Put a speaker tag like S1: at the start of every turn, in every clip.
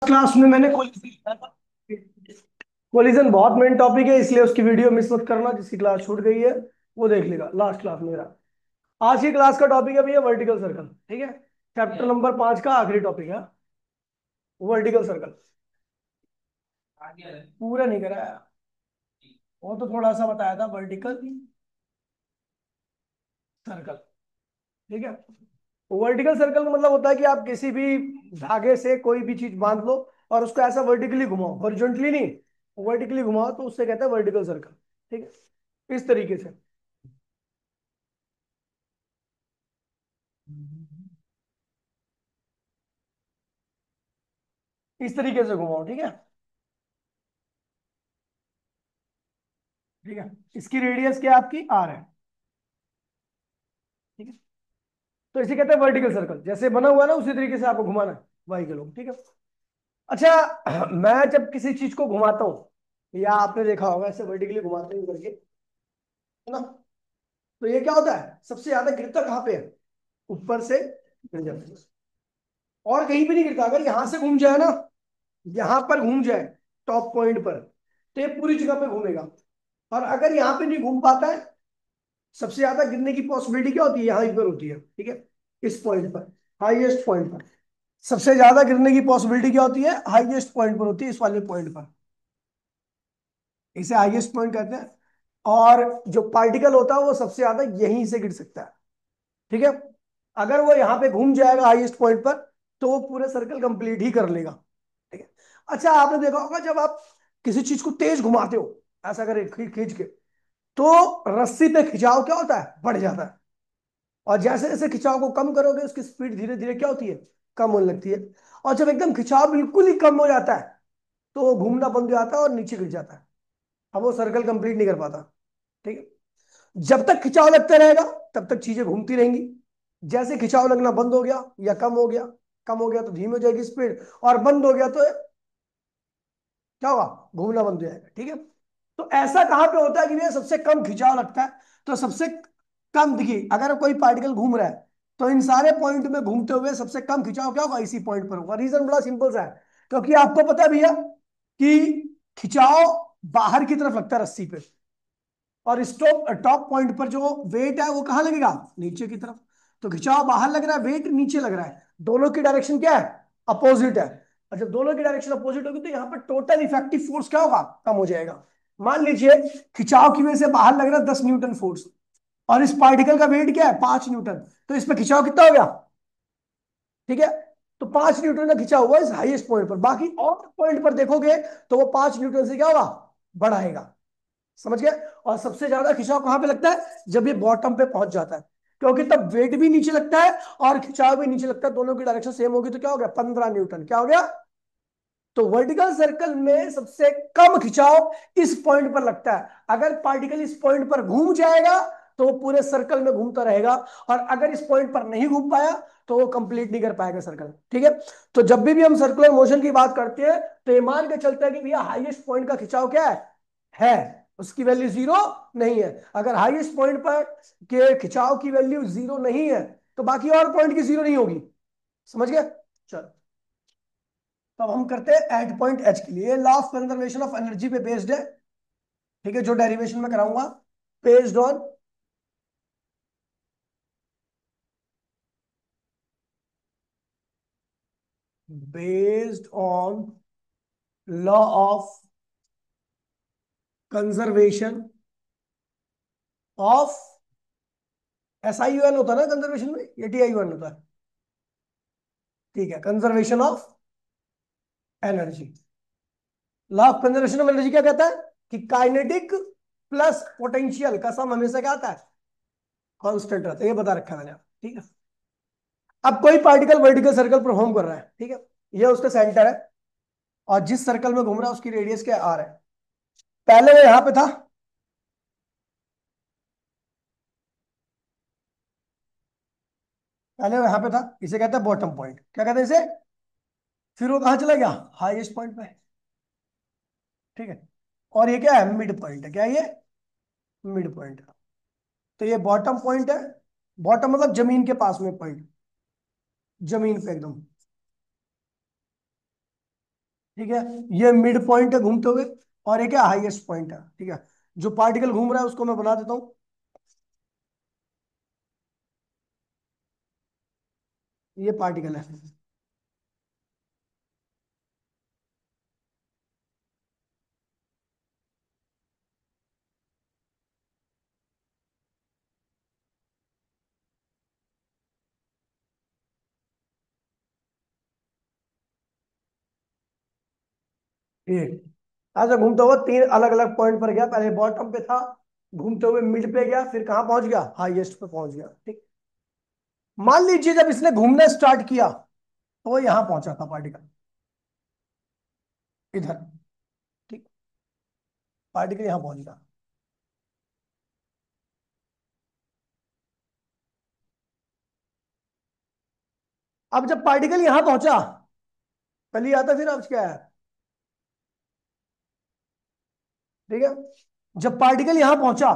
S1: Class में मैंने collision बहुत मेन टॉपिक है, इसलिए उसकी वीडियो मिस मत करना। जिसकी क्लास छूट गई है वो देख लेगा लास्ट क्लास मेरा। आज की क्लास का टॉपिक है भैया वर्टिकल सर्कल। ठीक है, चैप्टर नंबर 5 का आखिरी टॉपिक है वर्टिकल सर्कल। पूरा नहीं कराया, वो तो थोड़ा सा बताया था वर्टिकल सर्कल। ठीक है, वर्टिकल सर्कल का मतलब होता है कि आप किसी भी धागे से कोई भी चीज बांध लो और उसको ऐसा वर्टिकली घुमाओ, हॉरिजॉन्टली नहीं, वर्टिकली घुमाओ तो उससे कहते हैं वर्टिकल सर्कल। ठीक है, इस तरीके से। इस तरीके से घुमाओ। ठीक है, ठीक है। इसकी रेडियस क्या है आपकी, आर है। ठीक है, तो इसे कहते हैं वर्टिकल सर्कल। जैसे बना हुआ है ना उसी तरीके से आपको घुमाना है वाई के लोग। ठीक है, अच्छा मैं जब किसी चीज को घुमाता हूं या आपने देखा होगा ऐसे वर्टिकली घुमाते हुए करके, है ना, तो ये क्या होता है, सबसे ज्यादा गिरता कहाँ पे है, ऊपर से गिर जाता है और कहीं भी नहीं गिरता। अगर यहां से घूम जाए ना, यहां पर घूम जाए टॉप पॉइंट पर, तो ये पूरी जगह पे घूमेगा। और अगर यहाँ पे नहीं घूम पाता है, सबसे ज्यादा गिरने की पॉसिबिलिटी क्या होती है, यहां पर होती है। ठीक है, इस पॉइंट पर, हाईएस्ट पॉइंट पर सबसे ज्यादा गिरने की पॉसिबिलिटी क्या होती है, हाईएस्ट पॉइंट पर होती है, इस वाले पॉइंट पर। इसे हाईएस्ट पॉइंट कहते हैं। और जो पार्टिकल होता है वो सबसे ज्यादा यहीं से गिर सकता है। ठीक है, अगर वो यहां पे घूम जाएगा हाईएस्ट पॉइंट पर, तो वो पूरे सर्कल कंप्लीट ही कर लेगा। ठीक है, अच्छा आपने देखा होगा जब आप किसी चीज को तेज घुमाते हो, ऐसा करें खींच के, तो रस्सी पे खिंचाव क्या होता है, बढ़ जाता है। और जैसे जैसे खिंचाव को कम करोगे उसकी स्पीड धीरे धीरे क्या होती है, कम होने लगती है। और जब एकदम खिंचाव बिल्कुल ही कम हो जाता है, तो वो घूमना बंद हो जाता है और नीचे गिर जाता है। अब वो सर्कल कंप्लीट नहीं कर पाता। ठीक है, जब तक खिंचाव लगता रहेगा तब तक चीजें घूमती रहेंगी। जैसे खिंचाव लगना बंद हो गया या कम हो गया, कम हो गया तो धीमी हो जाएगी स्पीड, और बंद हो गया तो क्या होगा, घूमना बंद हो जाएगा। ठीक है, तो ऐसा कहां पे होता है कि भैया सबसे कम खिंचाव लगता है, तो सबसे कम, देखिए अगर कोई पार्टिकल घूम रहा है तो इन सारे पॉइंट में घूमते हुए सबसे कम खिंचाव क्या होगा, इसी पॉइंट पर होगा। रीजन बड़ा सिंपल सा है, क्योंकि आपको पता है भैया कि खिंचाव बाहर की तरफ लगता है रस्सी पे, और स्टॉप टॉप पॉइंट पर जो वेट है वो कहाँ लगेगा, नीचे की तरफ। तो खिंचाव बाहर लग रहा है, वेट नीचे लग रहा है, दोनों की डायरेक्शन क्या है, अपोजिट है। और जब दोनों की डायरेक्शन अपोजिट होगी तो यहाँ पर टोटल इफेक्टिव फोर्स क्या होगा, कम हो जाएगा। मान लीजिए खिंचाव की वजह से बाहर लग रहा है 10 न्यूटन फोर्स, और इस पार्टिकल का वेट क्या है, 5 न्यूटन, तो इसमें खिंचाव कितना हो गया। ठीक है, तो 5 न्यूटन का खिंचाव हुआ इस हाईएस्ट पॉइंट पर, बाकी और पॉइंट पर देखोगे तो वो 5 न्यूटन से क्या होगा, बढ़ाएगा। समझ गए। और सबसे ज्यादा खिंचाव कहां पे लगता है, जब ये बॉटम पे पहुंच जाता है, क्योंकि तब वेट भी नीचे लगता है और खिंचाव भी नीचे लगता है, दोनों की डायरेक्शन सेम होगी, तो क्या हो गया, 15 न्यूटन। क्या हो गया, तो वर्टिकल सर्कल में सबसे कम खिंचाव इस पॉइंट पर लगता है। अगर पार्टिकल इस पॉइंट पर घूम जाएगा तो वो पूरे सर्कल में घूमता रहेगा, और अगर इस पॉइंट पर नहीं घूम पाया तो वो कंप्लीट नहीं कर पाएगा सर्कल। ठीक है, तो जब भी हम सर्कुलर मोशन की बात करते हैं तो ये मान के चलता है कि भैया हाईएस्ट पॉइंट का खिंचाव क्या है, उसकी वैल्यू जीरो नहीं है। अगर हाईएस्ट पॉइंट पर के खिंचाव की वैल्यू जीरो नहीं है तो बाकी और पॉइंट की जीरो नहीं होगी। समझ गए, चलो। तो अब हम करते हैं एट पॉइंट एच के लिए, law of conservation of energy पे बेस्ड है। ठीक है, जो डेरिवेशन में कराऊंगा, based on based on law of conservation of, S I U N होता है ना कंजर्वेशन में, या टी आई यू एन होता है। ठीक है, conservation of energy. Law of conservation of energy क्या कहता है कि काइनेटिक प्लस पोटेंशियल का सम हमेशा क्या आता है, कांस्टेंट रहता है। ये बता रखा है मैंने। ठीक है, अब कोई पार्टिकल वर्टिकल सर्कल परफॉर्म कर रहा है। ठीक है, ये उसका सेंटर है, और जिस सर्कल में घूम रहा है उसकी रेडियस क्या, आर है। पहले वो यहां पे था, पहले वो यहां पे था, इसे कहते हैं बॉटम पॉइंट। क्या कहते हैं इसे, फिर वो कहां चला गया, हाईएस्ट पॉइंट पे। ठीक है, और ये क्या है, मिड पॉइंट है। क्या है ये, मिड पॉइंट। तो ये बॉटम पॉइंट है, बॉटम मतलब जमीन के पास में पॉइंट, जमीन पे एकदम। ठीक है। ये मिड पॉइंट है घूमते हुए, और एक है हाईएस्ट पॉइंट है। ठीक है। जो पार्टिकल घूम रहा है उसको मैं बना देता हूं, ये पार्टिकल है। ठीक। ऐसा घूमता हुआ तीन अलग अलग पॉइंट पर गया, पहले बॉटम पे था, घूमते हुए मिड पे गया, फिर कहाँ पहुंच गया, हाईएस्ट पे पहुंच गया। ठीक। मान लीजिए जब इसने घूमना स्टार्ट किया तो वो यहां पहुंचा था पार्टिकल, इधर। ठीक। पार्टिकल यहां पहुंच गया। अब जब पार्टिकल यहां पहुंचा, पहले ही आता फिर अब क्या है। ठीक है। जब पार्टिकल यहां पहुंचा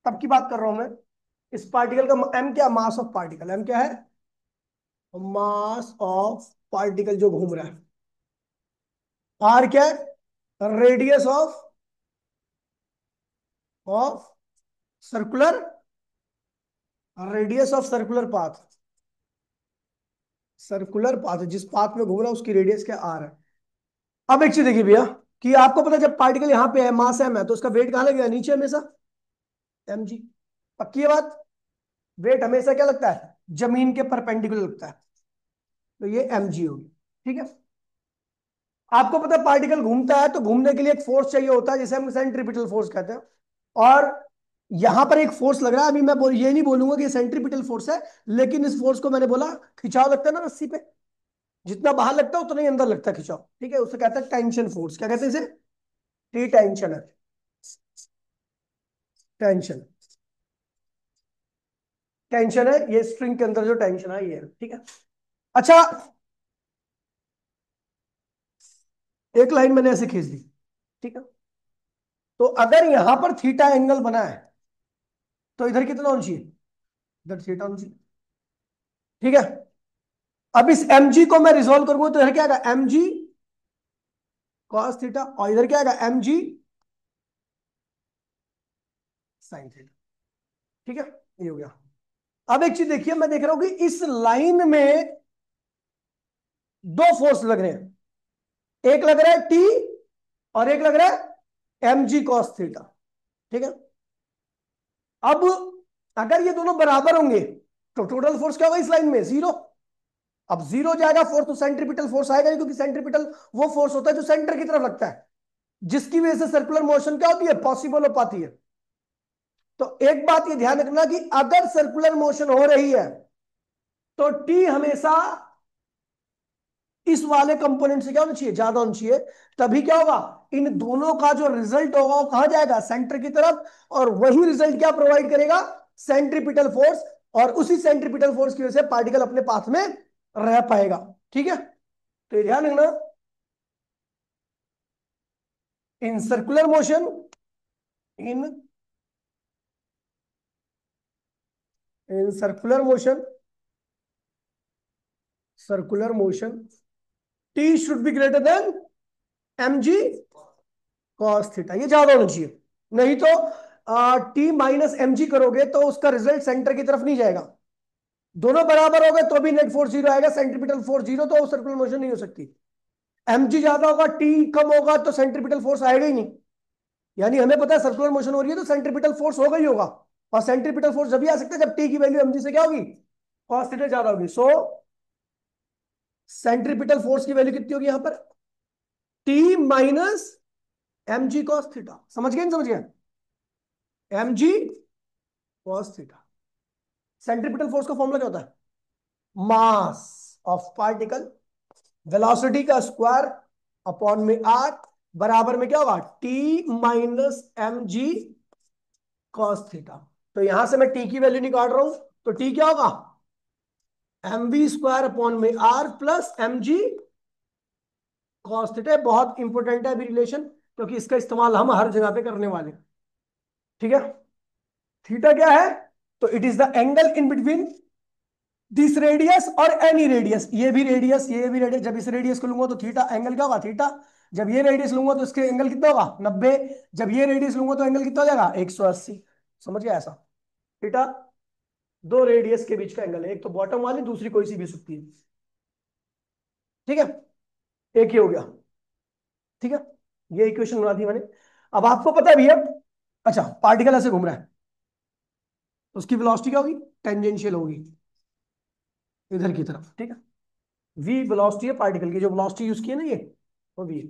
S1: तब की बात कर रहा हूं मैं। इस पार्टिकल का एम क्या, मास ऑफ पार्टिकल, एम क्या है, मास ऑफ पार्टिकल जो घूम रहा है। आर क्या है, radius of circular, radius of circular path, circular path जिस पाथ में घूम रहा है उसकी रेडियस क्या, आर है। अब एक चीज देखिए भैया, कि आपको पता है जब पार्टिकल यहां पे है, मास एम है, तो उसका वेट कहां लगेगा, नीचे हमेशा, एम जी। पक्की है बात। वेट हमेशा क्या लगता है, जमीन के परपेंडिकुलर लगता है। तो ये एम जी होगी। ठीक है। आपको पता है पार्टिकल घूमता है तो घूमने के लिए एक फोर्स चाहिए होता है, जिसे हम सेंट्रीपिटल फोर्स कहते हैं। और यहां पर एक फोर्स लग रहा है, अभी मैं ये नहीं बोलूंगा कि ये सेंट्रीपिटल फोर्स है, लेकिन इस फोर्स को मैंने बोला खिंचाव लगता है ना रस्सी पे, जितना बाहर लगता है उतना ही अंदर लगता है खिंचाव। ठीक है। उसे कहते हैं टेंशन फोर्स। क्या कहते हैं इसे, टी टेंशन है, टेंशन, टेंशन है, ये स्ट्रिंग के अंदर जो टेंशन है ये है। ठीक है। अच्छा, एक लाइन मैंने ऐसे खींच दी। ठीक है। तो अगर यहां पर थीटा एंगल बना है तो इधर कितना होना चाहिए, इधर थीटा होना चाहिए। ठीक है। अब इस mg को मैं रिजोल्व करूंगा तो इधर क्या आएगा, mg cos थीटा, और इधर क्या आएगा, mg sin थीटा। ठीक है। ये हो गया। अब एक चीज देखिए, मैं देख रहा हूं कि इस लाइन में दो फोर्स लग रहे हैं, एक लग रहा है टी और एक लग रहा है mg cos थीटा। ठीक है। अब अगर ये दोनों बराबर होंगे तो टोटल फोर्स क्या होगा इस लाइन में, जीरो। अब जीरो जाएगा फोर्स तो सेंट्रीपिटल फोर्स आएगा नहीं, क्योंकि सेंट्रीपिटल वो फोर्स होता है जो सेंटर की तरफ लगता है, जिसकी वजह से सर्कुलर मोशन क्या होती है, पॉसिबल हो पाती है। तो एक बात ये ध्यान रखना कि अगर सर्कुलर मोशन हो रही है तो टी हमेशा इस वाले कंपोनेंट से क्या होना चाहिए, ज्यादा होना चाहिए। तभी क्या होगा, इन दोनों का जो रिजल्ट होगा वो कहां जाएगा, सेंटर की तरफ। और वही रिजल्ट क्या प्रोवाइड करेगा, सेंट्रीपिटल फोर्स। और उसी सेंट्रीपिटल फोर्स की वजह से पार्टिकल अपने पाथ में रह पाएगा। ठीक है। तो ये ध्यान रखना, in circular motion, in in circular motion, circular motion, T should be greater than M G cos theta, ये ज्यादा होना चाहिए। नहीं तो टी माइनस एम जी करोगे तो उसका रिजल्ट सेंटर की तरफ नहीं जाएगा। दोनों बराबर हो गए तो भी नेट फोर्स जीरो आएगा, सेंट्रीपिटल फोर्स जीरो, तो सर्कुलर मोशन नहीं हो सकती। एम जी ज्यादा होगा, टी कम होगा, तो सेंट्रीपिटल फोर्स आएगा ही नहीं। यानी हमें पता है सर्कुलर मोशन हो रही है तो सेंट्रीपिटल फोर्स होगा ही होगा। और सेंट्रीपिटल फोर्स जब भी आ सकता है जब टी की वैल्यू एम जी से क्या होगी, कॉस थीटा ज्यादा होगी। सो सेंट्रीपिटल फोर्स की वैल्यू कितनी होगी यहां पर, T minus M G cos theta. समझ गए, नहीं समझ गए, M G cos theta. Centripetal force का फॉर्मूला क्या होता है, मास ऑफ पार्टिकल, वेलोसिटी का स्क्वायर अपॉन में आर, बराबर में क्या होगा, T minus M G cos theta. तो यहां से मैं टी की वैल्यू निकाल रहा हूं, तो टी क्या होगा, एम वी स्क्वायर अपॉन में R plus M G cos theta. बहुत इंपॉर्टेंट है अभी रिलेशन, क्योंकि इसका इस्तेमाल हम हर जगह पे करने वाले हैं। ठीक है। थीटा क्या है, तो it is the angle in between this radius और एनी रेडियस, ये भी रेडियस ये भी रेडियस, जब इस रेडियस को लूंगा तो थीटा एंगल क्या होगा थीटा, जब ये रेडियस लूंगा तो इसके एंगल कितना होगा 90, जब ये रेडियस लूंगा तो एंगल कितना हो जाएगा 180। समझ गया ऐसा। थीटा दो रेडियस के बीच का एंगल है, एक तो बॉटम वाली दूसरी कोई सी भी हो सकती है। ठीक है, एक ही हो गया। ठीक है, ये इक्वेशन बना दी मैंने। अब आपको पता है भैया, अच्छा पार्टिकल ऐसे घूम रहा है तो उसकी वेलोसिटी क्या होगी, टेंजेंशियल होगी इधर की तरफ। ठीक है, वी वेलोसिटी है पार्टिकल की, जो वेलोसिटी यूज की है ना ये, वो वी।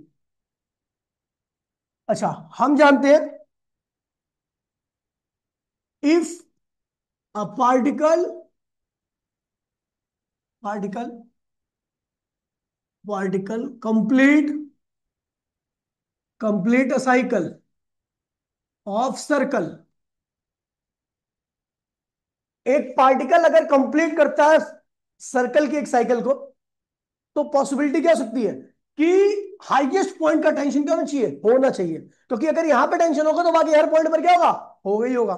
S1: अच्छा, हम जानते हैं if a particle particle complete a cycle of circle, एक पार्टिकल अगर कंप्लीट करता है सर्कल की एक साइकिल को, तो पॉसिबिलिटी क्या हो सकती है कि हाईएस्ट पॉइंट का टेंशन क्या होना चाहिए, क्योंकि अगर यहां पे टेंशन होगा तो बाकी हर पॉइंट पर क्या होगा, होगा ही होगा।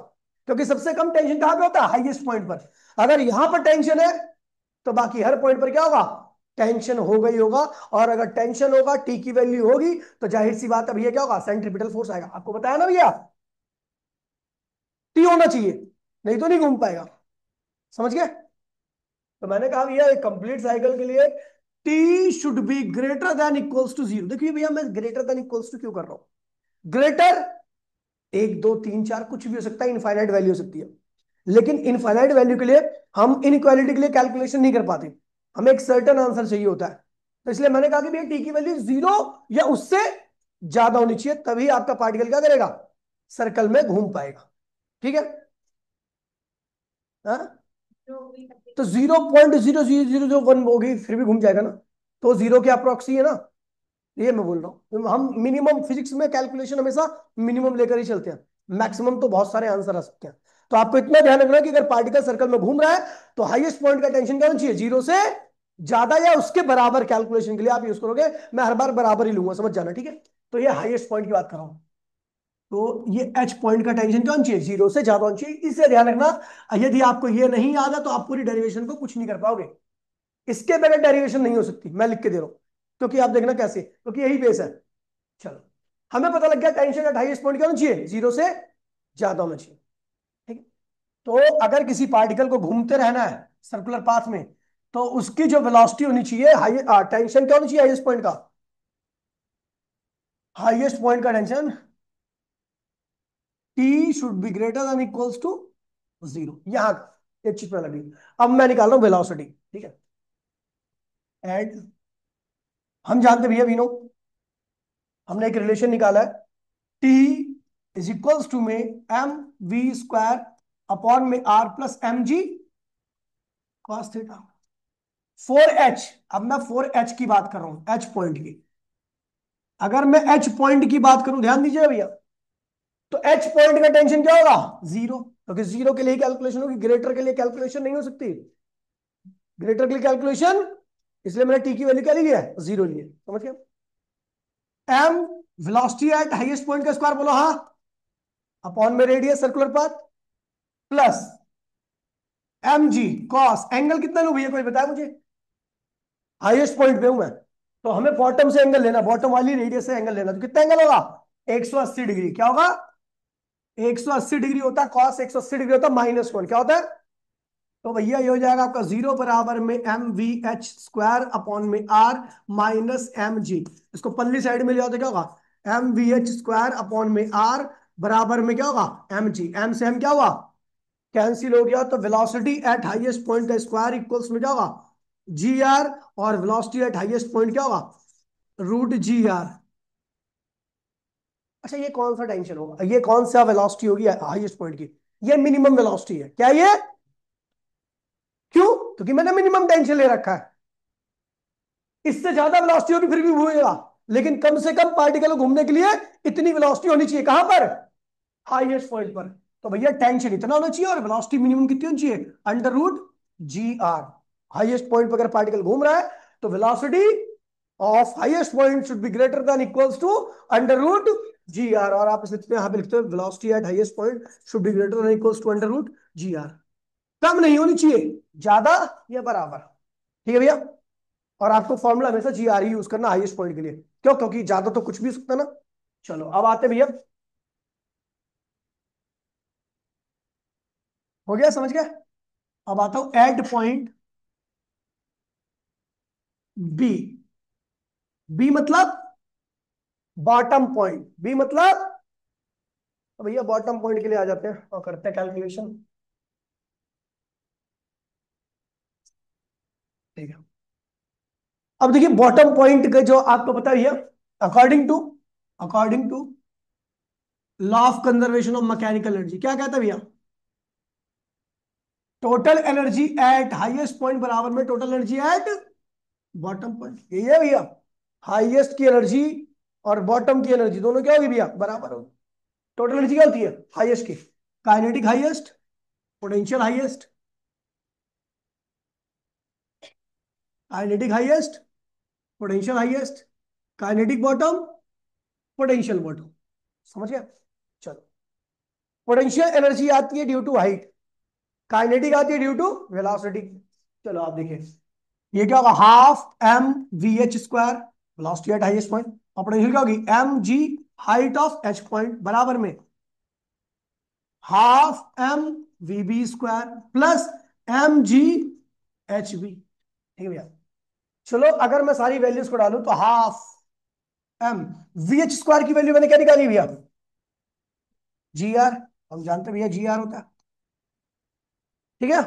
S1: क्योंकि सबसे कम टेंशन कहां पे होता है, हाईएस्ट पॉइंट पर। अगर यहां पर टेंशन है तो बाकी हर पॉइंट पर क्या होगा, टेंशन होगा ही होगा। और अगर टेंशन होगा, टी की वैल्यू होगी, तो जाहिर सी बात है भैया क्या होगा, सेंट्रीपिटल फोर्स आएगा। आपको बताया ना भैया, टी होना चाहिए, नहीं तो नहीं घूम पाएगा। समझ गए। तो मैंने कहा भैया एक कंप्लीट साइकिल के लिए T should be greater than equals to zero. देखिए भैया मैं ग्रेटर देन इक्वल्स टू क्यों कर रहा हूं, ग्रेटर एक दो तीन चार कुछ भी हो सकता है, इनफाइनाइट वैल्यू हो सकती है। लेकिन इनफाइनाइट वैल्यू के लिए हम इनइक्वालिटी के लिए कैलकुलेशन नहीं कर पाते, हमें एक सर्टेन आंसर चाहिए होता है। तो इसलिए मैंने कहा कि भैया टी की वैल्यू जीरो या उससे ज्यादा होनी चाहिए, तभी आपका पार्टिकल क्या करेगा, सर्कल में घूम पाएगा। ठीक है। हाँ? तो 0.0001 होगी फिर भी घूम जाएगा ना, तो जीरो के अप्रॉक्सी है ना, ये मैं बोल रहा हूँ। हम मिनिमम फिजिक्स में कैलकुलेशन हमेशा मिनिमम लेकर ही चलते हैं, मैक्सिमम तो बहुत सारे आंसर आ सकते हैं। तो आपको इतना ध्यान रखना कि अगर पार्टिकल सर्कल में घूम रहा है तो हाईएस्ट पॉइंट का टेंशन क्या होना चाहिए, जीरो से ज्यादा या उसके बराबर। कैलकुलेशन के लिए आप यूज करोगे, मैं हर बार बराबर ही लूंगा, समझ जाना। ठीक है, तो ये हाईएस्ट पॉइंट की बात कर रहा हूं। तो ये एच पॉइंट का टेंशन क्या होना चाहिए, जीरो से ज्यादा होना चाहिए, इससे ध्यान रखना। यदि आपको ये नहीं याद है तो आप पूरी डेरिवेशन को कुछ नहीं कर पाओगे, इसके बगैर डेरिवेशन नहीं हो सकती, मैं लिख के दे रहा हूं। क्योंकि आप देखना कैसे, क्योंकि यही बेस है। चलो, हमें पता लग गया टेंशन एट हाईएस्ट पॉइंट क्या होना चाहिए, जीरो से ज्यादा होना चाहिए। ठीक है, तो अगर किसी पार्टिकल को घूमते रहना है सर्कुलर पाथ में, तो उसकी जो वेलोसिटी होनी चाहिए, हाई टेंशन क्या होनी चाहिए हाईएस्ट पॉइंट का, हाईएस्ट पॉइंट का tension T should be greater than equals to zero. यहां एक चीज में लगी। अब मैं निकाल रहा हूं वेलोसिटी। ठीक है, एंड हम जानते भैया वी नो, हमने एक रिलेशन निकाला है, टी इज इक्वल्स टू में एम वी स्क्वायर अपॉन में R plus M G cos theta. 4h, अब मैं 4h की बात कर रहा हूं, एच पॉइंट की। अगर मैं एच पॉइंट की बात करूं, ध्यान दीजिए भैया, तो एच पॉइंट का टेंशन क्या होगा, जीरो, क्योंकि जीरो के लिए कैलकुलेशन होगी, ग्रेटर के लिए कैलकुलेशन नहीं हो सकती। ग्रेटर के लिए कैलकुलेशन, इसलिए मैंने टी की वैल्यू क्या ली है, जीरो ली है। समझ गया। M velocity at highest point का स्क्वायर बोलो हाँ, अपॉन में radius circular path plus M G cos, angle कितना लूं भैया कोई बताया मुझे, हाईएस्ट पॉइंट पे हूं मैं, तो हमें बॉटम से एंगल लेना, बॉटम वाली रेडियस से एंगल लेना, तो कितना एंगल होगा 180 डिग्री। क्या होगा, 180 डिग्री होता है कॉस, 180 डिग्री होता है -1, क्या होता है, तो भैया ये हो जाएगा आपका जीरो बराबर में M V H square upon में आर माइनस एम जी। इसको पल्ली साइड में ले आओ तो क्या होगा, M V H square upon में आर बराबर में क्या होगा, एम जी। एम से एम क्या हुआ, कैंसिल हो गया, तो वेलोसिटी एट हाईएस्ट पॉइंट का स्क्वायर इक्वल्स में क्या होगा, जी आर, और वेलोसिटी एट हाईएस्ट पॉइंट क्या होगा, रूट जी आर। अच्छा, ये कौन सा टेंशन होगा, ये कौन सा वेलोसिटी होगी हाईएस्ट पॉइंट की, ये मिनिमम वेलोसिटी है क्या ये, क्यों, क्योंकि मैंने मिनिमम टेंशन ले रखा है। इससे ज्यादा वेलोसिटी होगी फिर भी होएगा, लेकिन कम से कम पार्टिकल को घूमने के लिए इतनी वेलोसिटी होनी चाहिए, कहां पर, हाईएस्ट पॉइंट पर। तो भैया टेंशन इतना होना चाहिए और वेलोसिटी मिनिमम कितनी होनी चाहिए, under root G R. Highest point पर अगर पार्टिकल घूम रहा है तो velocity of highest point should be greater than equals to under root G R. और आप इसे यहां पे लिखते हो velocity at highest point should be greater than equals to under root G R. कम नहीं होनी चाहिए, ज्यादा या बराबर। ठीक है भैया। और आपको फॉर्मूला हमेशा जी आर ही यूज करना हाईएस्ट पॉइंट के लिए। क्यों? क्योंकि ज्यादा तो कुछ भी हो सकता है ना। चलो अब आते भैया। हो गया, समझ गया। अब आता हूं एट पॉइंट बी। बी मतलब बॉटम पॉइंट, बी मतलब। तो भैया बॉटम पॉइंट के लिए आ जाते हैं और करते हैं कैलकुलेशन। ठीक है। अब देखिए बॉटम पॉइंट का जो आपको पता ही है, according to according to law of conservation of mechanical energy, क्या कहता है भैया? Total energy at highest point बराबर में total energy at bottom point. यही है भैया। हाईएस्ट की एनर्जी और बॉटम की एनर्जी दोनों क्या होगी भैया? बराबर होगी। टोटल एनर्जी क्या होती है हाईएस्ट की? Kinetic highest, potential highest, kinetic highest, potential highest, kinetic bottom, potential bottom. समझ गया? चलो। पोटेंशियल एनर्जी आती है ड्यू टू हाइट, काइनेटिक आती है ड्यू टू वेलोसिटी। चलो आप देखिए, ये क्या होगा? Half M V H square, velocity at highest point. और पोटेंशियल क्या होगी? M G height of H point बराबर में half M V B square plus M G H B. ठीक है भैया। चलो अगर मैं सारी वैल्यूज को डालूं तो half M V H square की वैल्यू मैंने क्या निकाली भैया? G R. हम जानते हैं भैया जी आर होता है। ठीक है।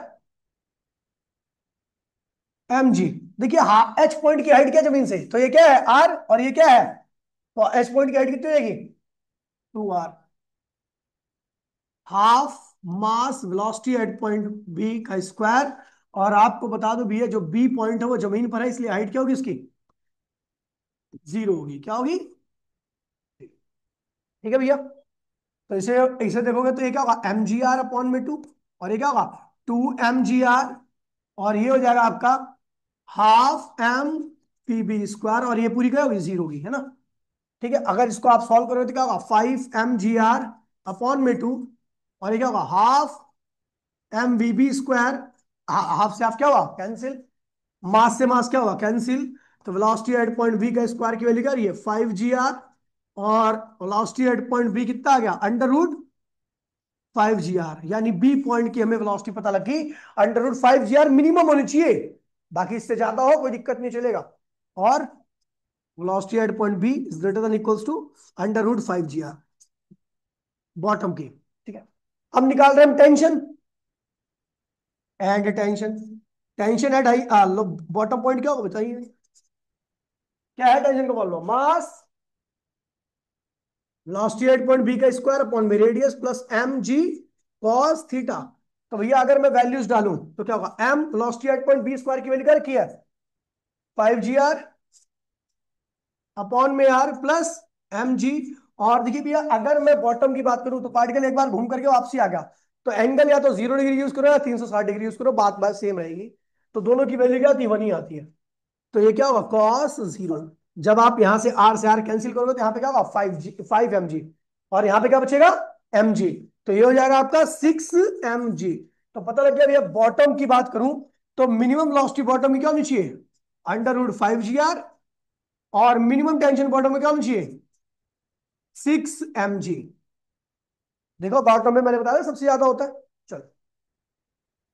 S1: M G. देखिए एच पॉइंट की हाइट क्या है जमीन से? तो ये क्या है? आर। और ये क्या है? तो एच पॉइंट की हाइट कितनी हो जाएगी? 2 R. Half mass velocity at point B का स्क्वायर। और आपको बता दो भैया जो बी पॉइंट है वो जमीन पर है, इसलिए हाइट क्या होगी इसकी? 0 होगी। क्या होगी? ठीक है भैया। तो इसे इसे देखोगे तो ये क्या होगा? एम जी आर अपॉन में 2। और ये क्या होगा? 2 mg r। और ये हो जाएगा आपका half M P B square. और ये पूरी क्या होगी? 0 होगी, है ना। ठीक है। अगर इसको आप सॉल्व करोगे तो क्या होगा? 5 mg r अपॉन में 2। और ये क्या होगा? Half M V B square. Half से हाफ क्या हुआ? कैंसिल। मास से मास क्या हुआ? कैंसिल। तो वेलोसिटी एट पॉइंट बी का स्क्वायर की वैल्यू क्या रही है? 5 g r। और वेलोसिटी एट पॉइंट बी कितना आ गया? Under root 5 g r। यानी बी पॉइंट की हमें वेलोसिटी पता लगी under root 5 g r minimum होनी चाहिए। बाकी इससे ज्यादा हो कोई दिक्कत नहीं चलेगा। और velocity at point B is greater than equals to under root 5 g r bottom की। ठीक है। अब निकाल रहे हैं हम tension and tension. Tension at high bottom point क्या होगा बताइए? क्या है टेंशन का? बोलो mass velocity at point B का स्क्वायर अपॉन में radius plus M G cos theta. तो भैया अगर मैं वैल्यूज डालूं तो क्या होगा? M velocity at point B square की वैल्यू क्या रखी है? 5 g r अपॉन में आर प्लस एम जी। और देखिए भैया अगर मैं बॉटम की बात करूं तो पार्टिकल एक बार घूम करके वापसी आ गया। तो एंगल या तो 0 डिग्री यूज करो या 360 डिग्री यूज करो, बात बात सेम रहेगी। तो दोनों की वैल्यू क्या आती है? 1 ही आती है। तो ये क्या होगा? cos 0। जब आप यहां से आर कैंसिल करोगे तो यहाँ पे क्या होगा? 5 mg। और यहाँ पे क्या बचेगा? mg। तो ये हो जाएगा आपका 6 mg। तो पता लग गया भैया बॉटम की बात करूं तो मिनिमम वेलोसिटी बॉटम में क्या होनी चाहिए? Under root 5 g r। और मिनिमम टेंशन बॉटम में क्या होनी चाहिए? 6 mg। देखो बॉटम में मैंने बताया सबसे ज्यादा होता है। चलो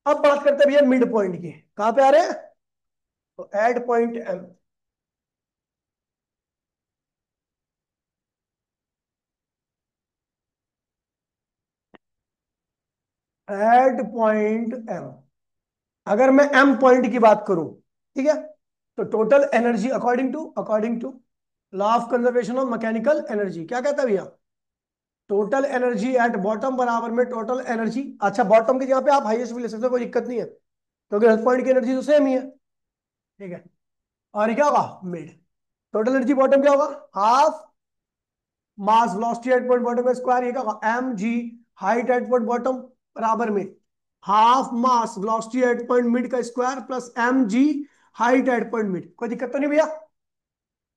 S1: अब बात करते हैं भैया मिड पॉइंट की। कहां पे आ रहे हैं? तो at point M. At point M. अगर मैं एम पॉइंट की बात करूं, ठीक है, तो total energy according to law of conservation of mechanical energy क्या कहता है भैया? टोटल एनर्जी एट बॉटम बराबर में टोटल एनर्जी। अच्छा बॉटम के यहाँ पे आप हाईएस्ट भी ले सकते हो, कोई दिक्कत नहीं है, क्योंकि हर पॉइंट की एनर्जी तो सेम ही है। ठीक है। और ये क्या होगा? मिड। टोटल एनर्जी बॉटम क्या होगा? Half mass velocity at point bottom का स्क्वायर। ये क्या होगा? M G height at point bottom बराबर में half mass velocity at point mid का square plus M G height at point mid. कोई दिक्कत तो नहीं भैया?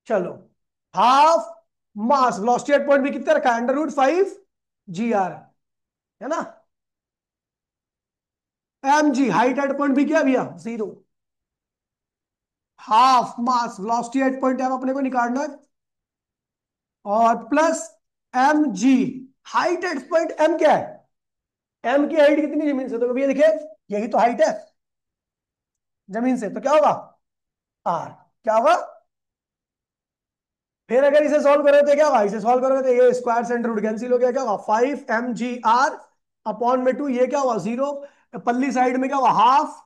S1: चलो half mass velocity at point mid कितना रखा है? अंडर रूट 5 g r, है ना। M G height at point भी क्या भैया, zero. Half mass velocity at point M अपने को निकालना है, और plus M G height at point M क्या है, एम की हाइट कितनी जमीन से, तो भैया देखिए यही तो हाइट है जमीन से, तो क्या होगा आर, क्या होगा। फिर अगर इसे सॉल्व करोगे तो क्या होगा, इसे सॉल्व करोगे तो ये स्क्वायर सेंटर रूट कैंसिल हो गया, क्या होगा 5 mg r अपॉन में 2, ये क्या हुआ जीरो, पल्ली साइड में क्या हुआ half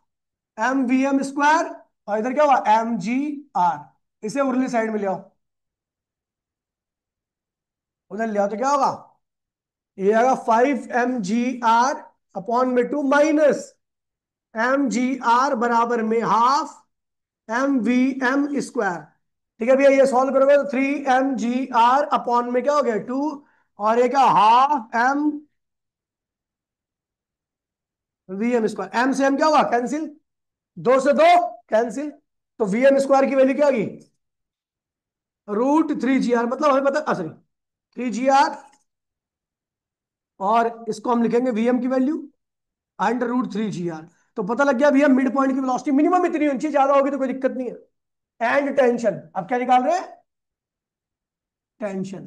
S1: M V M square, और इधर क्या हुआ एम जी आर, इसे उरली साइड में ले आओ, उधर ले आओ तो क्या होगा, ये आएगा 5 mg r अपॉन में 2 माइनस mg r बराबर में half M V M square. ठीक है भैया, ये सॉल्व करोगे तो 3 mg r अपॉन में क्या हो गया 2, और ये क्या half M V M square, M से एम क्या हुआ कैंसिल, 2 से 2 कैंसिल, तो वी एम स्क्वायर की वैल्यू क्या होगी √3 gr, मतलब हमें पता, सॉरी 3 gr, और इसको हम लिखेंगे वीएम की वैल्यू √3 gr। तो पता लग गया भैया मिड पॉइंट की वेलोसिटी मिनिमम इतनी होनी चाहिए, ज्यादा होगी तो कोई दिक्कत नहीं है। एंड टेंशन, अब क्या निकाल रहे हैं, tension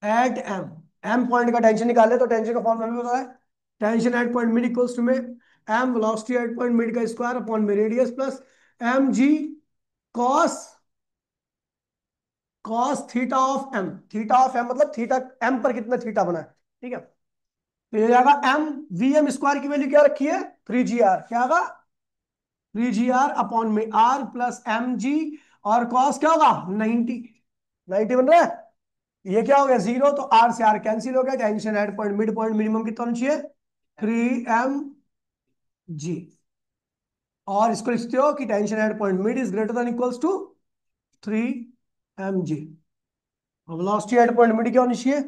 S1: at M, M point का टेंशन निकाले तो टेंशन का फॉर्मूला भी होता है, tension at point mid equals to में M velocity at point mid का स्क्वायर अपॉन में radius plus M G cos, cos theta of M, theta of M मतलब थीटा एम पर कितना थीटा बना है, ठीक है। तो ये जाएगा एम वी एम स्क्वायर की वैल्यू क्या रखी है 3 gr, क्या होगा 3 gr अपॉन में आर प्लस एम जी, और कॉस क्या होगा 90, 90 बन रहा है, ये क्या हो गया जीरो, तो आर से आर कैंसिल हो गया, tension at point mid point minimum कितना होना चाहिए 3 mg, और इसको लिखते हो कि tension at point mid is greater than equals to 3 mg, velocity at point mid क्या होनी चाहिए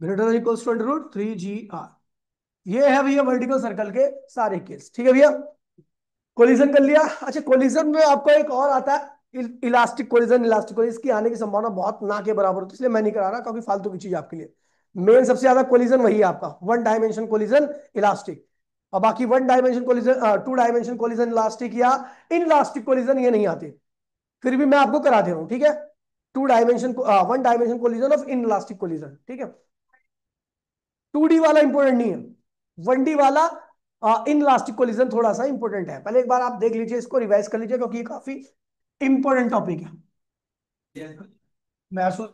S1: greater than equals to √3 gr। ये है भैया वर्टिकल सर्कल के सारे केस, ठीक है भैया। कोलिजन कर लिया। अच्छा कोलिजन में आपको एक और आता है इलास्टिक कोलिजन, इलास्टिक कोलिजन, इसकी आने की संभावना बहुत ना के बराबर होती है, इसलिए मैं नहीं करा रहा क्योंकि फालतू की चीज आपके लिए। मेन सबसे ज्यादा कोलिजन वही है आपका, वन डायमेंशन कोलिजन इलास्टिक, और बाकी one dimension collision, two dimension collision elastic या इन इलास्टिक कोलिजन ये नहीं आते, फिर भी मैं आपको करा दे रहा हूँ, ठीक है। Two dimension, one dimension collision of inelastic collision, ठीक है। 2D वाला इंपॉर्टेंट नहीं है, 1D वाला इन इलास्टिक कोलिजन थोड़ा सा इंपॉर्टेंट है, पहले एक बार आप देख लीजिए, इसको रिवाइज कर लीजिए क्योंकि ये काफी इंपॉर्टेंट टॉपिक है। मैं सोच,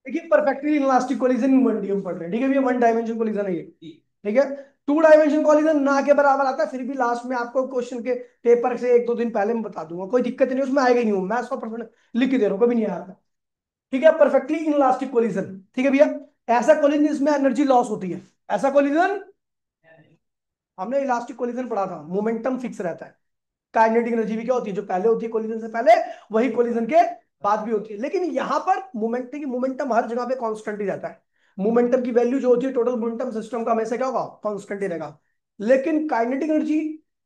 S1: देखिए परफेक्टली इलास्टिक कोलिजन इन 1D पढ़ रहे हैं, ठीक है भैया, वन डायमेंशन कोलिजन है ये, ठीक है। टू डायमेंशन कोलिजन ना के बराबर आता है, फिर भी लास्ट में आपको क्वेश्चन के पेपर से 1-2 दिन पहले मैं बता दूंगा, कोई दिक्कत नहीं, उसमें आएगा ही नहीं, मैं 100% लिख के दे रहा हूँ, कभी नहीं आया, ठीक है। परफेक्टली इनलास्टिक कोलिजन, ठीक है भैया, ऐसा कोलिजन जिसमें एनर्जी लॉस होती है, ऐसा कोलिजन, हमने इलास्टिक कोलिजन पढ़ा था, मोमेंटम फिक्स रहता है, काइनेटिक एनर्जी भी क्या होती है, जो पहले होती है कोलिजन से पहले, वही कोलिजन के बाद भी होती है, लेकिन यहां पर मोमेंटम हर जगह पे कांस्टेंट ही रहता है, मोमेंटम की वैल्यू जो होती है टोटल मोमेंटम सिस्टम का हमेशा क्या होगा कांस्टेंट ही रहेगा, लेकिन काइनेटिक एनर्जी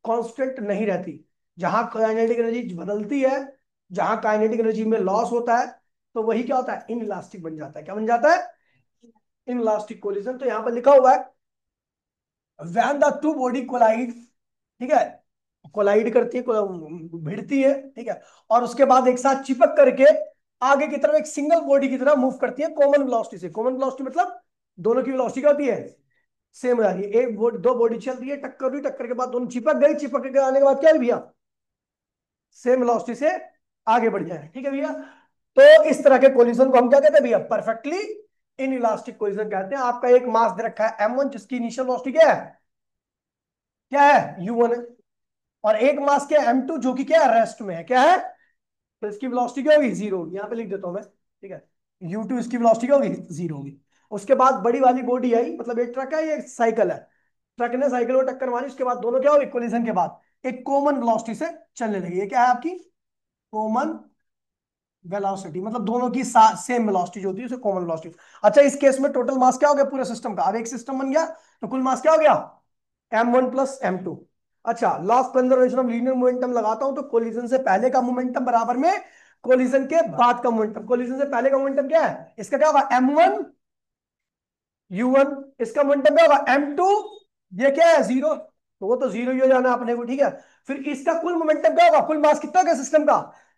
S1: कांस्टेंट नहीं रहती, जहां काइनेटिक एनर्जी बदलती है, जहां काइनेटिक एनर्जी में लॉस होता है, तो वही क्या होता है इन इलास्टिक बन जाता है, क्या बन जाता है इन इलास्टिक कोलिजन। तो यहां पर लिखा हुआ है when the two body collide, ठीक है, कोलाइड करती है, भिड़ती है, ठीक है, और उसके बाद एक साथ चिपक करके आगे की तरफ एक सिंगल बॉडी की तरफ मूव करती है कॉमन वेलोसिटी से, कॉमन वेलोसिटी मतलब दोनों की वेलोसिटी क्या होती है सेम हो जाती है, एक बॉडी, दो बॉडी चल रही है, टक्कर हुई, टक्कर के बाद दोनों चिपक गई, चिपक के आने के बाद क्या है भैया सेम वेलोसिटी से आगे बढ़ जाए, ठीक है भैया। तो इस तरह के कोलिजन को हम क्या कहते हैं भैया परफेक्टली इन इलास्टिक कोलिजन कहते हैं। आपका एक मास दे रखा है m1 जिसकी इनिशियल वेलोसिटी क्या है, क्या है u1 है, और एक मास क्या है m2 जो कि क्या है रेस्ट में है, क्या है, तो इसकी वेलोसिटी क्या होगी जीरो होगी, यहाँ पे लिख देता हूं मैं, ठीक है, u2 इसकी वेलोसिटी क्या होगी जीरो होगी। उसके बाद बड़ी वाली बॉडी आई, मतलब एक ट्रक है, ये साइकिल है, ट्रक ने साइकिल को टक्कर मारी, उसके बाद दोनों क्या हो कोलिजन के बाद एक कॉमन वेलोसिटी से चलने लगी, ये क्या है आपकी कॉमन वेलोसिटी, मतलब दोनों की सेम वेलोसिटी जो होती है उसे कॉमन वेलोसिटी। अच्छा इस केस में टोटल मास क्या हो गया पूरे सिस्टम का, अब एक सिस्टम बन गया तो कुल मास क्या हो गया m1 प्लस m2। अच्छा law of conservation of linear momentum लगाता हूं तो कोलिजन से पहले का मोमेंटम बराबर में कोलिजन के बाद का मोमेंटम, कोलिजन से पहले का मोमेंटम क्या है इसका क्या होगा m1 u1, इसका मोमेंटम क्या होगा m2 ये क्या है, जीरो, तो वो तो जीरो ही हो जाना अपने को, ठीक है। फिर इसका कुल मोमेंटम क्या होगा, कुल मास कितना होगा सिस्टम का,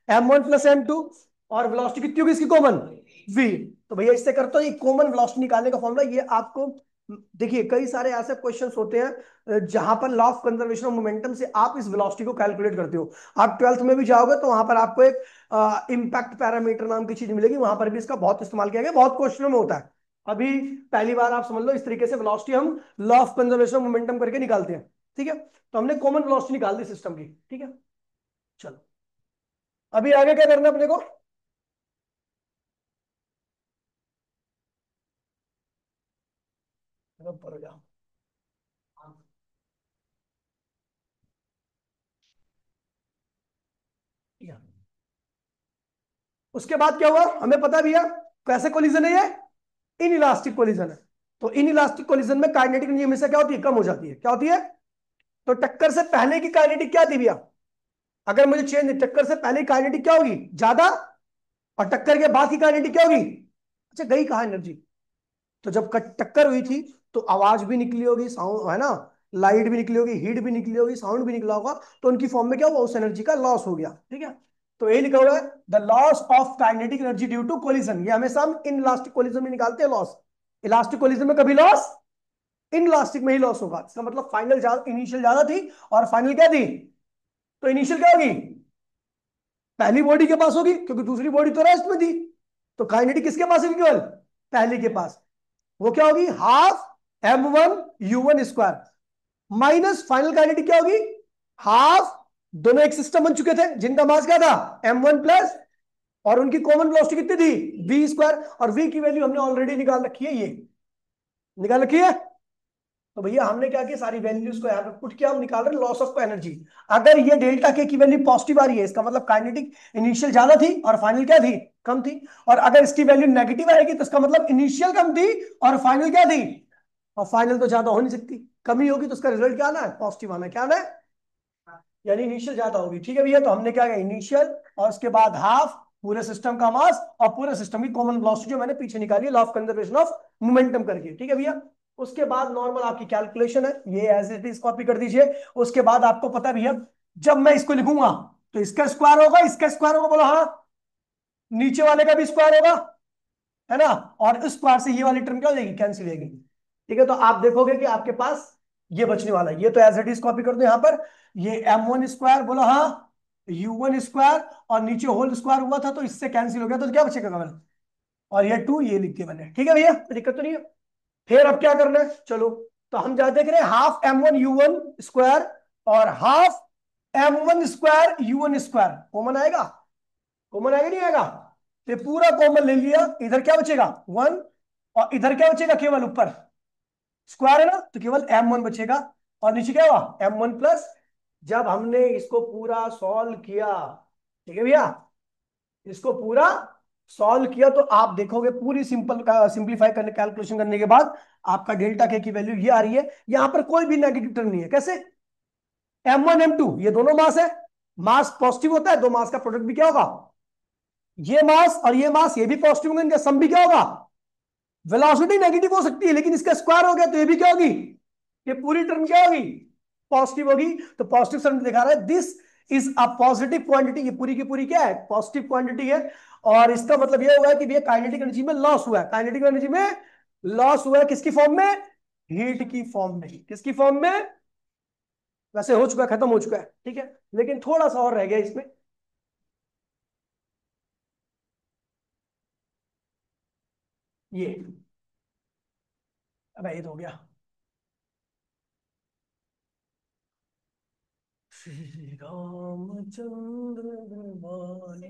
S1: m1 + m2, और वेलोसिटी कितनी होगी इसकी कॉमन, v। तो भैया इससे करते हो ये कॉमन वेलोसिटी निकालने का फॉर्मूला, ये आपको देखिए कई सारे ऐसे क्वेश्चंस होते हैं जहां पर law of conservation of momentum से आप इस वेलोसिटी को कैलकुलेट करते हो। आप ट्वेल्थ में भी जाओगे तो वहां पर आपको एक इम्पैक्ट पैरामीटर नाम की चीज मिलेगी, वहां पर भी इसका बहुत इस्तेमाल किया गया, बहुत क्वेश्चनों में होता है। अभी पहली बार आप समझ लो इस तरीके से वेलोसिटी हम law of conservation of momentum करके निकालते हैं, ठीक है। तो हमने कॉमन वेलोसिटी निकाल दी सिस्टम की, ठीक है। चलो अभी आगे क्या करना है अपने को, ऊपर हो जाओ। ठीक है। उसके बाद क्या हुआ हमें पता भी है, कैसे कोलिजन है ये, इन इलास्टिक कोलिजन है। तो इन इलास्टिक कोलिजन में काइनेटिक एनर्जी हमेशा क्या होती है, कम हो जाती है, क्या होती है। तो टक्कर से पहले की काइनेटिक क्या थी भैया, अगर मुझे चेंज, टक्कर से पहले की काइनेटिक क्या होगी, ज्यादा, और टक्कर के बाद की काइनेटिक क्या होगी, अच्छा गई कहा एनर्जी। तो जब टक्कर हुई थी तो आवाज भी निकली होगी, साउंड है ना, लाइट भी निकली होगी, हीट भी निकली होगी, साउंड भी निकला होगा, तो उनकी फॉर्म में क्या हुआ, उस एनर्जी का लॉस हो गया, ठीक है। तो ये लिखा हुआ है the loss of kinetic energy due to collision, ये हमेशा हम इन इलास्टिक कोलिजन में निकालते हैं लॉस। इलास्टिक कोलिजन में कभी लॉस, इन इलास्टिक में ही लॉस होगा, इसका मतलब फाइनल ज्यादा, इनिशियल ज्यादा थी और फाइनल क्या थी, तो इनिशियल क्या होगी, पहली बॉडी के पास होगी क्योंकि दूसरी बॉडी तो रेस्ट में थी। तो काइनेटिक किसके पास है केवल, पहली के पास, वो क्या होगी, ½ m1 u1 square, minus final kinetic क्या होगी, हाफ, दोनों एक सिस्टम बन चुके थे जिनका मास क्या था m1 प्लस, और उनकी कॉमन वेलोसिटी कितनी थी v² और v की वैल्यू हमने ऑलरेडी निकाल रखी है, ये निकाल रखी है। तो भैया हमने क्या किया, सारी वैल्यूज को यहाँ पे पुट किया, हम निकाल रहे हैं लॉस ऑफ एनर्जी। अगर ये डेल्टा के की वैल्यू पॉजिटिव आ रही है, इसका मतलब काइनेटिक इनिशियल ज्यादा थी और फाइनल क्या थी, कम थी। और अगर इसकी वैल्यू नेगेटिव आएगी तो इसका मतलब इनिशियल कम थी और फाइनल क्या थी, और फाइनल तो ज्यादा हो नहीं सकती, कमी होगी तो उसका रिजल्ट क्या आना है, पॉजिटिव आना है, क्या आना है, यानी इनिशियल ज्यादा होगी, ठीक है भैया। तो हमने क्या किया, इनिशियल और उसके बाद हाफ, पूरे सिस्टम का मास और पूरे सिस्टम की कॉमन वेलोसिटी जो मैंने पीछे निकाली law of conservation of momentum करके, ठीक है भैया। उसके बाद नॉर्मल आपकी कैलकुलेशन है, ये एज इट इज कॉपी कर दीजिए। उसके बाद आपको पता है भैया, जब मैं इसको लिखूंगा तो इसका स्क्वायर होगा, इसका स्क्वायर होगा, बोलो हाँ, नीचे वाले का भी स्क्वायर होगा, है ना, और इस स्क्वायर से ये वाली टर्म क्या हो जाएगी, कैंसिल हो जाएगी, ठीक है। तो आप देखोगे कि आपके पास ये बचने वाला है, ये तो एज इट इज कॉपी कर दो यहाँ पर, ये m1 स्क्वायर, बोलो हाँ, u1 स्क्वायर, और नीचे होल स्क्वायर हुआ था तो इससे कैंसिल हो गया, तो क्या बचेगा मैंने, और ये 2 ये लिख के मैंने, ठीक है भैया, कोई दिक्कत तो नहीं है। फिर अब क्या करना है, चलो, तो हम जा देख रहे हैं ½ m1 u1 स्क्वायर और ½ m1 square u1 square, common आएगा, कॉमन आएगा नहीं आएगा, तो ये पूरा कॉमन ले लिया, इधर क्या बचेगा 1, और इधर क्या बचेगा, केवल ऊपर स्क्वायर है ना, तो केवल m1 बचेगा, और नीचे क्या हुआ m1 प्लस। जब हमने इसको पूरा सॉल्व किया, ठीक है भैया, इसको पूरा सॉल्व किया तो आप देखोगे पूरी सिंपल सिंपलीफाई करने, कैलकुलेशन करने के बाद आपका डेल्टा के की वैल्यू ये आ रही है, यहां पर कोई भी नेगेटिव टर्म नहीं है, कैसे, m1 m2 ये दोनों मास है, मास पॉजिटिव होता है, दो मास का प्रोडक्ट भी क्या होगा, ये मास और ये मास, ये भी पॉजिटिव होंगे, इनका सम भी क्या होगा, वेलोसिटी नेगेटिव हो सकती है लेकिन इसका स्क्वायर हो गया तो ये भी क्या होगी, ये पूरी टर्म क्या होगी, पॉजिटिव होगी। तो पॉजिटिव साइन दिखा रहा है, this is a positive quantity, ये पूरी की पूरी क्या है, पॉजिटिव क्वांटिटी है। और इसका मतलब ये हुआ है कि भैया काइनेटिक एनर्जी में लॉस हुआ है, काइनेटिक एनर्जी में लॉस हुआ है, किसकी फॉर्म में, हीट की फॉर्म में, किसकी फॉर्म में, वैसे हो चुका है, खत्म हो चुका है, ठीक है, लेकिन थोड़ा सा और रह गया इसमें, ये, अब ये तो हो गया, श्री रामचंद्र बोले,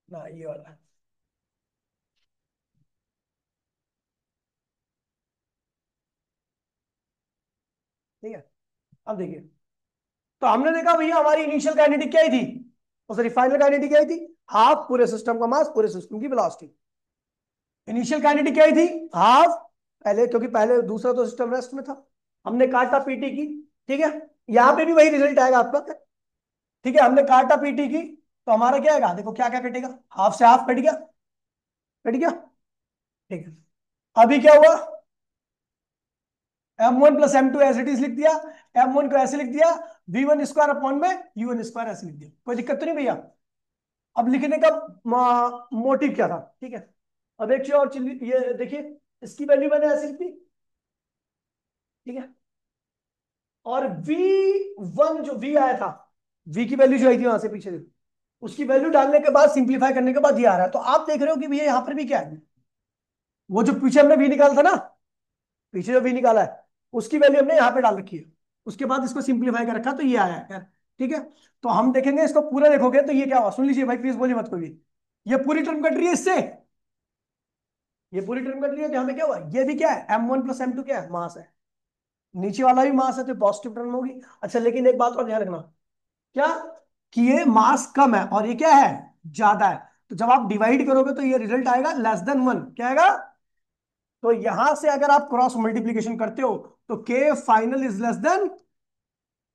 S1: ना ये वाला, ठीक है। अब देखिए, तो हमने देखा भैया हमारी इनिशियल काइनेटिक क्या ही थी, सॉरी फाइनल काइनेटिक क्या ही थी, हाफ पूरे सिस्टम का मास पूरे सिस्टम की वेलोसिटी। इनिशियल काइनेटिक क्या ही थी, हाफ, पहले क्योंकि पहले दूसरा तो सिस्टम रेस्ट में था, हमने काटा पीटी की, ठीक है, यहां पे भी वही रिजल्ट आएगा आपका, ठीक है, हमने काटा पीटी की, तो हमारा क्या आएगा, देखो क्या क्या कटेगा, हाफ से हाफ कट गया, कट गया, ठीक है। अभी क्या हुआ, m1 + m2 as it is लिख दिया, m1 को ऐसे लिख दिया, v1² अपॉन में u1² ऐसे लिख दिया। कोई दिक्कत तो नहीं भैया? अब लिखने का मोटिव क्या था, ठीक है। अब एक चीज और ये देखिए, इसकी वैल्यू मैंने ऐसे लिख दी, ठीक है। और v1 जो v आया था, v की वैल्यू जो आई थी वहां से पीछे से, उसकी वैल्यू डालने के बाद सिंप्लीफाई करने के बाद ये आ रहा है। तो आप देख रहे हो कि भैया यहाँ पर भी क्या है, वो जो पीछे हमने v निकाला था ना, पीछे जो v निकाला है उसकी वैल्यू हमने यहाँ पे डाल रखी है। उसके बाद इसको सिंप्लीफाई कर रखा तो ये आया है, ठीक है। तो हम देखेंगे इसको पूरा, देखोगे तो ये क्या हुआ, सुन लीजिए भाई, प्लीज बोलिए मत कोई भी। ये पूरी टर्म कट रही है इससे, ये पूरी टर्म कट रही है, तो यहाँ पे क्या हुआ, ये भी क्या है, m1 + m2 क्या है, मास है। नीचे वाला भी मास है तो पॉजिटिव टर्म होगी। अच्छा लेकिन एक बात और ध्यान रखना, क्या, कि ये मास कम है और ये क्या है, ज्यादा है। तो जब आप डिवाइड करोगे तो ये रिजल्ट आएगा <1, क्या आएगा। तो यहां से अगर आप क्रॉस मल्टीप्लीकेशन करते हो तो के फाइनल इज <,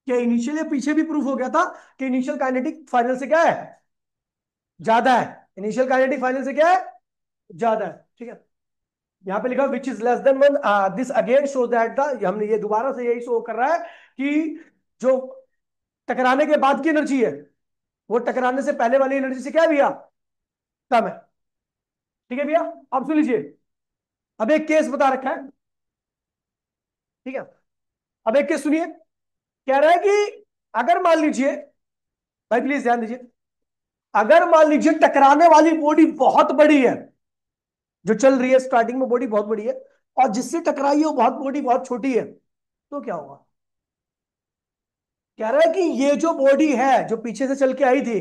S1: के इनिशियल, ये पीछे भी प्रूफ हो गया था कि इनिशियल काइनेटिक फाइनल से क्या है, ज्यादा है। इनिशियल काइनेटिक फाइनल से क्या है, ज्यादा है, ठीक है। यहाँ पे लिखा which is <1, this again show that the, हमने ये दोबारा से यही शो कर रहा है कि जो टकराने के बाद की एनर्जी है वो टकराने से पहले वाली एनर्जी से क्या है भैया, कम है, ठीक है भैया। अब सुन लीजिए, अब एक केस बता रखा है, ठीक है। अब एक केस सुनिए, कह रहा है कि अगर मान लीजिए, भाई प्लीज ध्यान दीजिए, अगर मान लीजिए टकराने वाली बॉडी बहुत बड़ी है, जो चल रही है स्टार्टिंग में बॉडी बहुत बड़ी है, और जिससे टकराई है वो बहुत बॉडी बहुत छोटी है, तो क्या होगा। कह रहा है कि ये जो बॉडी है जो पीछे से चल के आई थी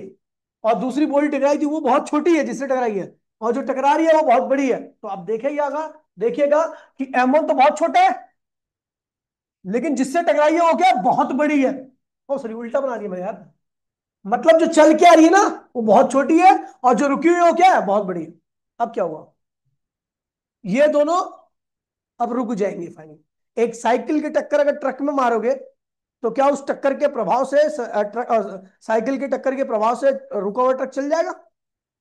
S1: और दूसरी बॉडी टकराई थी वो बहुत छोटी है जिससे टकराई है, और जो टकरा रही है वो बहुत बड़ी है। तो आप देखिएगा, देखिएगा कि m1 तो बहुत छोटा है, लेकिन जिससे टकराई है वो क्या है, बहुत बड़ी है। ओ सॉरी, उल्टा बना दिया मैं यार, मतलब जो चल के आ रही है ना वो बहुत छोटी है, और जो रुकी हुई है वो क्या है, बहुत बड़ी है। अब क्या हुआ, ये दोनों अब रुक जाएंगे फाइनली। एक साइकिल की टक्कर अगर ट्रक में मारोगे तो क्या उस टक्कर के प्रभाव से साइकिल की टक्कर के प्रभाव से रुका हुआ ट्रक चल जाएगा,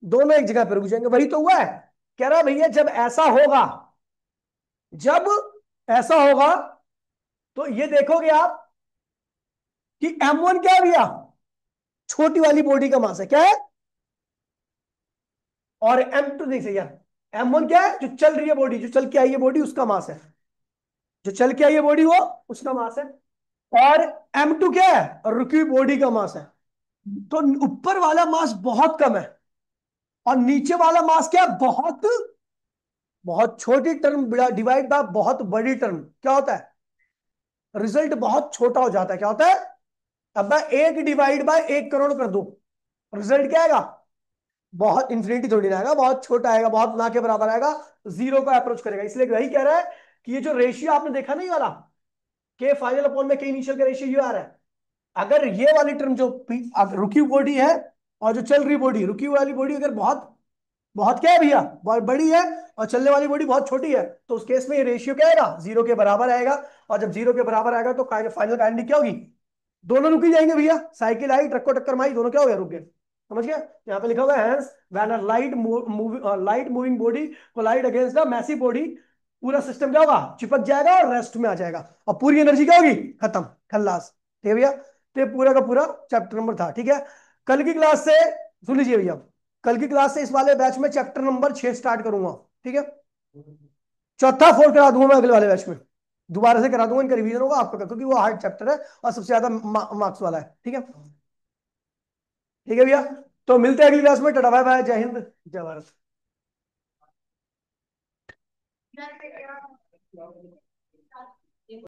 S1: दोनों एक जगह पर रुक जाएंगे। वही तो हुआ है। कह रहा भैया जब ऐसा होगा, जब ऐसा होगा तो ये देखोगे आप कि m1 क्या है भैया, छोटी वाली बॉडी का मास है, क्या है, और m2 नहीं सही यार, m1 क्या है, जो चल रही है बॉडी, जो चल के आई है बॉडी उसका मास है, जो चल के आई है बॉडी वो उसका मास है। और m2 क्या है, रुकी हुई बॉडी का मास है। तो ऊपर वाला मास बहुत कम है और नीचे वाला मास क्या है, बहुत बहुत छोटी टर्म डिवाइड बाय बहुत बड़ी टर्म, क्या होता है, रिजल्ट बहुत छोटा हो जाता है। क्या होता है, अब मैं 1 डिवाइड बाय 1 करोड़ कर दूं, रिजल्ट क्या आएगा, बहुत इंफिनिटी थोड़ी ना आएगा, बहुत छोटा आएगा, बहुत ना के बराबर आएगा, जीरो को अप्रोच करेगा। इसलिए वही कह रहा है कि ये जो रेशियो आपने देखा नहीं वाला, के फाइनल अपॉन में के इनिशियल का रेशियो ये आ रहा है। अगर ये वाली टर्म जो रुकी हुई बॉडी है और जो चल रही बॉडी, रुकी हुई वाली बॉडी अगर बहुत बहुत क्या है भैया, बहुत बड़ी है, और चलने वाली बॉडी बहुत छोटी है, तो उस केस में ये रेशियो क्या आएगा, जीरो के बराबर आएगा। और जब जीरो के बराबर आएगा तो फाइनल काइनेटिक क्या होगी, दोनों रुक ही जाएंगे भैया। साइकिल आई, ट्रक को टक्कर मारी, दोनों क्या हो गया, रुक गए। समझ गया, यहाँ पे लिखा हुआ है hence when a light moving body collide against the massive body, पूरा सिस्टम क्या होगा, चिपक जाएगा और रेस्ट में आ जाएगा, और पूरी एनर्जी क्या होगी, खत्म, खल्लास। ठीक है भैया, तो ये पूरा का पूरा चैप्टर नंबर था, ठीक है। कल की क्लास से, सुन लीजिए भैया, कल की क्लास से इस वाले बैच में चैप्टर नंबर 6 स्टार्ट करूंगा, ठीक है। चौथा फोर्थ करा दूंगा मैं अगले वाले बैच में, दोबारा से करा दूंगा, इनका रिवीजन होगा आपका, क्योंकि वो हार्ड चैप्टर है और सबसे ज्यादा मार्क्स वाला है, ठीक है। ठीक है भैया, तो मिलते हैं अगली क्लास में, टाटा बाय बाय, जय हिंद, जय भारत।